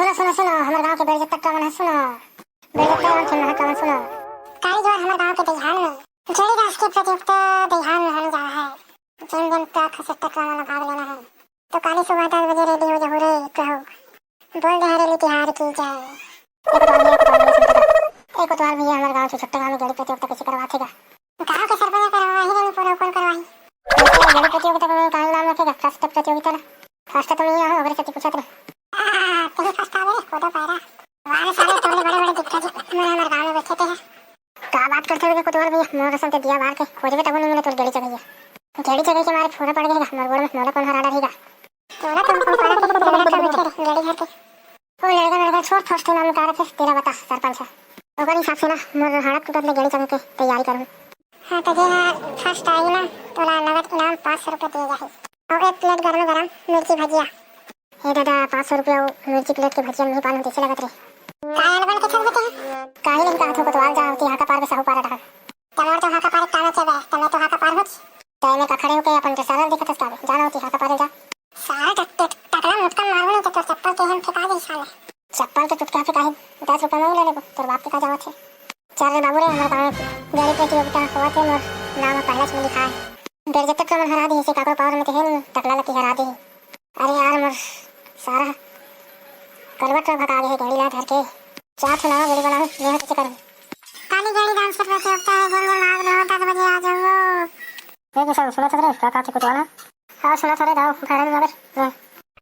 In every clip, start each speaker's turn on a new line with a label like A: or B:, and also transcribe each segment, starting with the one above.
A: सुनो सुनो सुनो, हमारे गांव के बेड़जत्ता कवन है सुनो। बेड़जत्ता गांव के महक कवन सुनो। काली जोर हमारे गांव के दहिहान में जोड़ी दास की प्रतियोगिता दहिहान में होने जा रहा है। जिन दिन का खसट्टा कवन भाग लेना है तो काली सुबह 10 बजे रेडी हो जाओ रे कहो। बोल दे हरेली तिहार की जाए। एक कोतवाल भैया हमारे गांव से छोटे गांव में जोड़ी प्रतियोगिता कैसे करवाएगा? गांव के सरपंच करवाही नहीं पूरा कौन करवाही? जोड़ी प्रतियोगिता में काल नाम रखेगा फर्स्ट प्रतियोगिता ना। फर्स्ट तो नहीं हो अगर सच्ची पूछत रे। तुम्हें फर्स्ट आवे कोदा पैरा वाले सारे तोले बड़े बड़े दिखता जी हमारे गांव में बैठे थे। का बात करते हुए कोतवाल भैया मोर कसम ते दिया मार के खोजबे तब नहीं मिले तो गेड़ी चढ़ी है। गेड़ी चढ़ी के मारे फोड़ा पड़ गएगा मोर गोड़ में मोला कौन हरा रहेगा। तोरा तुम कौन पारा के बैठे गेड़ी घर के ओ लड़का छोड़ फर्स्ट नाम का रखे तेरा बता सरपंच ओकर हिसाब से ना मोर हाथ टूटत ले गेड़ी चढ़ के तैयारी करूं। हां तो जे फर्स्ट आई ना तो नगद इनाम 500 रुपए दिए जाए और एक प्लेट गरम गरम मिर्ची भजिया। हे दादा 500 रुपए मिर्ची प्लेट के भजिया नहीं पान कैसे लगत रे? कायल बन के चल बेटे काहे नहीं कहा तो वाल जा होती हाका पार में साहू पार रहा तमार तो हाका पार ताना चबे तने तो हाका पार होच तने का खड़े होके अपन के सारा दिखत स्टावे जाना होती हाका पार जा सारा टकला मुटका मारने तो चप्पल के हम फेंका दे साले चप्पल तो टुटका फेंका है 10 रुपए में ले ले तोर बाप के का जावत है। चल रे बाबू रे हमारे गांव गाड़ी प्रतियोगिता हुआ थे मोर नाम पहले से लिखा है बेड़जत्ता का मन हरा दी से काको पावर में तो है टकला लकी हरा दी। अरे यार मोर सारा करवट भगा गए गाड़ी ला धर के चार ठलावा गाड़ी बनाओ मैं कैसे करूं? काली गाड़ी डांस कर रहे होता है गोल गोल भाग रहे 10 बजे आ जाओ। ये कैसा सुना था रे का से कुतवाला हां सुना था रे दाओ घर में मगर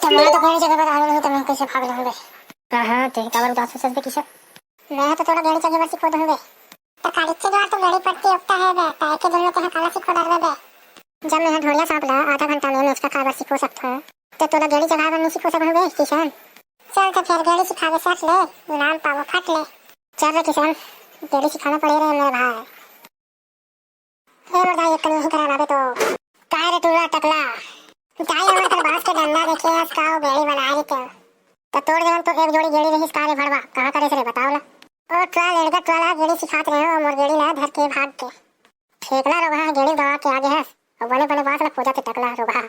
A: तुम तो गाड़ी जगह पर आ नहीं तो मैं कैसे भाग लूंगा? हां ते काबर दास से से किसे मैं तो थोड़ा गाड़ी चलाने सीखो दूंगा तो काली से द्वार तो गाड़ी पड़ती होता है बे ताए के दोनों के काला सीखो डर बे जब मैं ढोलिया सांप ला आधा घंटा में उसका काबर सीखो सकता हूं तो तोला गाड़ी चलाना नहीं सीखो सकूंगा किसान। चल तो फिर गाड़ी सिखा के साथ ले नाम पावो फट ले चल रे किसान गाड़ी सिखाना पड़ेगा मेरे भाई। हे मर्दा एक कल नहीं करा तो काहे रे टूरा टकला काहे हमारे तर बांस के डंडा देखे इसका गाड़ी बना रही तो तोड़ देवन तो एक जोड़ी गाड़ी रही कारे भड़वा कहां करे से बताओ ना ओ ट्राल लड़का ट्राला गाड़ी सिखाते रहे हो मोर गाड़ी ला धर के भाग के फेंकला रोगा गाड़ी दवा के आगे है और बने बने बात ला खोजा ते टकला रोगा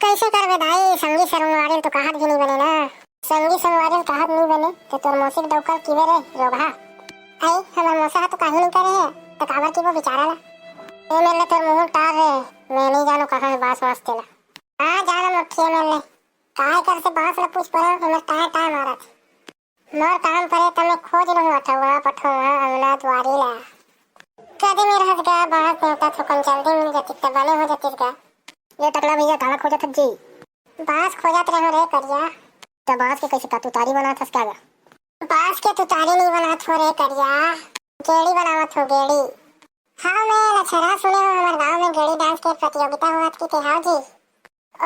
A: कैसे करबे दाई संगी सरवारी तो कहात भी नहीं बने ना संगी सरवारी कहात नहीं बने तो तोर मौसिक डौकर किवे रे रोगा आई हमर मौसा तो काहे नहीं करे है तो काबर की वो बेचारा ला ए मेले तोर मुंह टार रे मैं नहीं जानो कहां बास वास्ते ला आ जाना मठिए मेले काहे कर से बास ला पूछ पर हमर टाय टाय मारत मोर काम परे तमे खोज न हुआ था वहां पठवा अवला द्वारी ला कदे मेरा हस गया बाहर से होता तो कल जल्दी मिल जाती तब वाले हो जाती का ये टकला भैया कहां खोजा था जी बास खोजत रहे रे करिया तो बास के कैसे का तुतारी बना था क्या बास के तुतारी नहीं बना थो रे करिया गेड़ी बनावत हो गेड़ी। हाँ मैं लछरा सुने हो हमारे गांव में गेड़ी डांस के प्रतियोगिता हुआ थी ते हाँ जी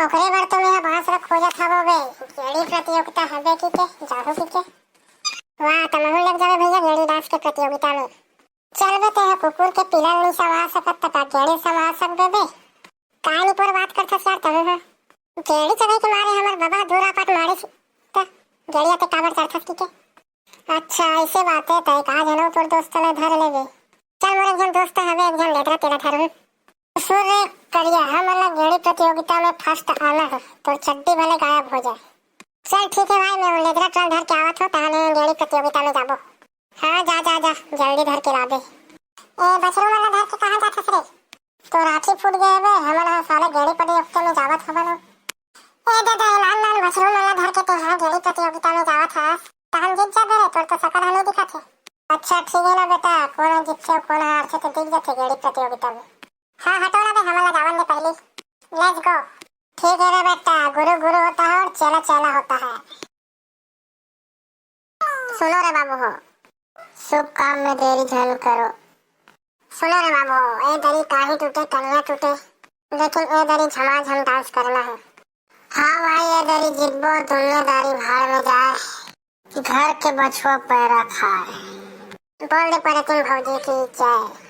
A: ओकरे बार तो मेरा बास रख खोजा था वो बे गेड़ी प्रतियोगिता हबे की के जाहो की के वाह तमहु लग जावे भैया गेड़ी डांस के प्रतियोगिता में चल बे ते कुकुर के पिलर नहीं सवा सकत तक गेड़ी सवा सकबे बे काहे पर बात करथस यार तमे हां गेड़ी चढ़े के मारे हमर बाबा दूरा पाट मारे त गेड़िया ते काबर चढ़थस की के अच्छा ऐसे बात है तय का जनो तोर दोस्त ने धर लेबे चल मोर एक जन दोस्त हवे एक जन लेतरा तेरा धर सुर करिया हमला गेड़ी प्रतियोगिता में फर्स्ट आना है तो चड्डी भले गायब हो जाए। चल ठीक है भाई मैं लेतरा ट्रक धर के आवत हो ताने गेड़ी प्रतियोगिता में जाबो। हां जा जा जा जल्दी धर के लाबे ए बछरू वाला धर के कहां जाथस रे तो राठी फूट गए बे हमारा साले गेड़ी प्रतियोगिता में जावत हवन ए दादा लाल लाल बछरू वाला धर के तो हां गेड़ी प्रतियोगिता में जावत है तहन जीत जा रे तोर तो सकल हने दिखत है। अच्छा ठीक है ना बेटा कौन जीतसे कौन हारसे तो दिख जाते गेड़ी प्रतियोगिता में। हां हटो ना बे हमला जावन दे पहले लेट्स गो ठीक है रे बेटा गुरु गुरु होता है और चेला चेला होता है। सुनो रे बाबू हो शुभ काम में देरी झल करो सुनो रे बाबू ए दरी काहे टूटे कन्या टूटे लेकिन ए दरी झमाझम डांस करना है। हाँ भाई ये दरी जिब्बो दुनियादारी भाड़ में जाए घर के बछुआ पैरा खाए बोल दे पर तुम भौजी की जय।